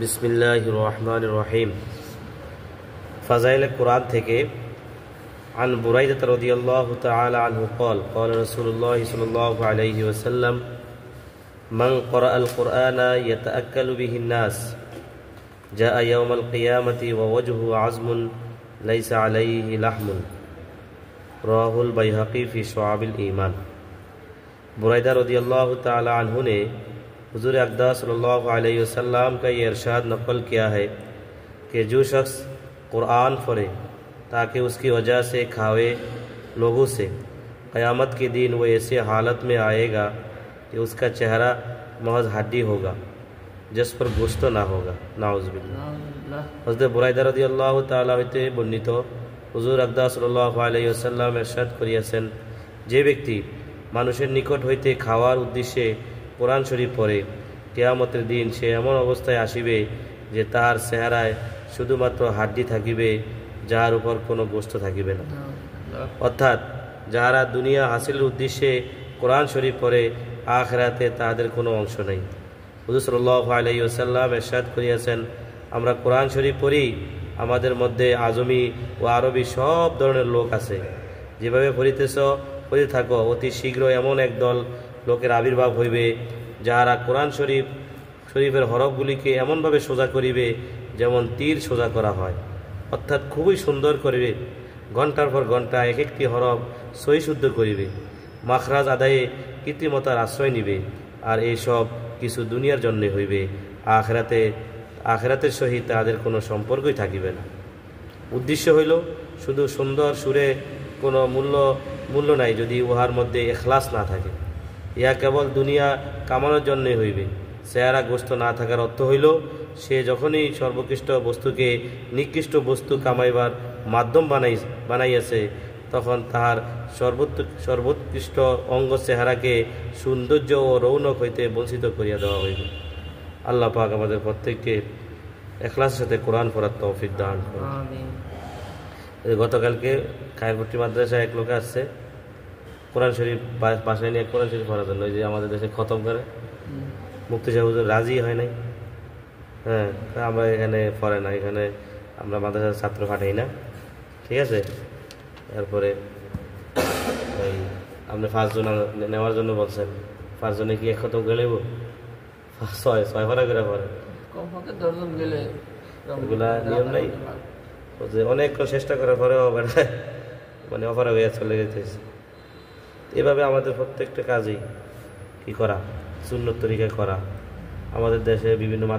বিসমিল্লাহির রহমানির রহিম। ফাজাইল কুরআন থেকে আন বুরাইদা রাদিয়াল্লাহু তাআলা আনহু قال قال رسول الله صلى الله عليه وسلم من قرأ القرآن يتأكل به الناس جاء يوم القيامة ووجهه عظم ليس عليه لحم رواه البيهقي في شعب الإيمان। बुरैदा रदियल्लाहु ताला अन्हु ने हुजूर अक़दस सल्लल्लाहु अलैहि वसल्लम का ये इरशाद नक़ल किया है कि जो शख्स कुरान पढ़े ताकि उसकी वजह से खावे लोगों से, क़यामत के दिन वो ऐसे हालत में आएगा कि उसका चेहरा महज हड्डी होगा जिस पर गोश्त ना होगा। नाउज़ुबिल्लाह। हज़रत बुरैदा रदियल्लाहु ताला হইতে বর্ণিত হুজুর अक़दस सल्लल्लाहु अलैहि वसल्लम इरशाद করিয়াছেন, যে ব্যক্তি মানুষের নিকট হইতে খাওয়ার উদ্দেশ্যে কোরআন শরীফ পড়ে, কিয়ামতের দিন সে এমন অবস্থায় আসিবে যে তার চেহারায় শুধুমাত্র হাড্ডি থাকিবে, যার উপর কোনো গোশত থাকিবে না। অর্থাৎ যারা দুনিয়া হাসিলের উদ্দেশ্যে কোরআন শরীফ পড়ে, আখিরাতে তাদের কোনো অংশ নেই। হুজুর সাল্লাল্লাহু আলাইহি ওয়াসাল্লাম ইরশাদ করিয়াছেন, আমরা কোরআন শরীফ পড়ি, আমাদের মধ্যে আজমি ও আরবি সব ধরনের লোক আছে। যেভাবে পড়িতেছ পড়ে থাকো, অতি শীঘ্র এমন এক দল লোকের আবির্ভাব হইবে যাহারা কোরআন শরীফের হরফগুলিকে এমনভাবে সোজা করিবে যেমন তীর সোজা করা হয়, অর্থাৎ খুবই সুন্দর করিবে। ঘন্টার পর ঘন্টা এক একটি হরফ সহি শুদ্ধ করিবে, মাখরাজ আদায়ে কৃত্রিমতার আশ্রয় নিবে। আর এই সব কিছু দুনিয়ার জন্যে হইবে, আখেরাতের সহিত তাদের কোনো সম্পর্কই থাকিবে না। উদ্দেশ্য হইল শুধু সুন্দর সুরে কোনো মূল্য নাই যদি উহার মধ্যে এখলাস না থাকে। ইহা কেবল দুনিয়া কামানোর জন্যই হইবে। চেহারা গোস্ত না থাকার অর্থ হইল সে যখনই সর্বোৎকৃষ্ট বস্তুকে নিকৃষ্ট বস্তু কামাইবার মাধ্যম বানাইয়াছে, তখন তাহার সর্বোৎকৃষ্ট অঙ্গ চেহারাকে সৌন্দর্য ও রৌনক হইতে বঞ্চিত করিয়া দেওয়া হইবে। আল্লাহ পাক আমাদের প্রত্যেককে এখলাসের সাথে কোরআন পড়ার তৌফিক দান করুন। গতকালকে খায়রপট্টি মাদ্রাসায় এক লোক আসছে কোরআন শরীফ বাসায় নিয়ে কোরআন শরীফ পড়ার জন্য। ওই যে আমাদের দেশে খতম করে মুফতি সাহেব হুজুর রাজি হয় নাই। হ্যাঁ, আমরা এখানে পড়ে না, এখানে আমরা মাদ্রাসার ছাত্র পাঠাই না, ঠিক আছে। তারপরে ওই আপনি 5 জন নেওয়ার জন্য বলছেন, 5 জনে কি এক খতম গেলে ছয় পড়া করে পড়ে, এগুলা নিয়ম নাই। অনেক চেষ্টা করার পরেও মানে অপারা হইয়া চলে যেতেছে। এভাবে আমাদের প্রত্যেকটা কাজেই কি করা, সুন্নত তরিকায় করা। আমাদের দেশে বিভিন্ন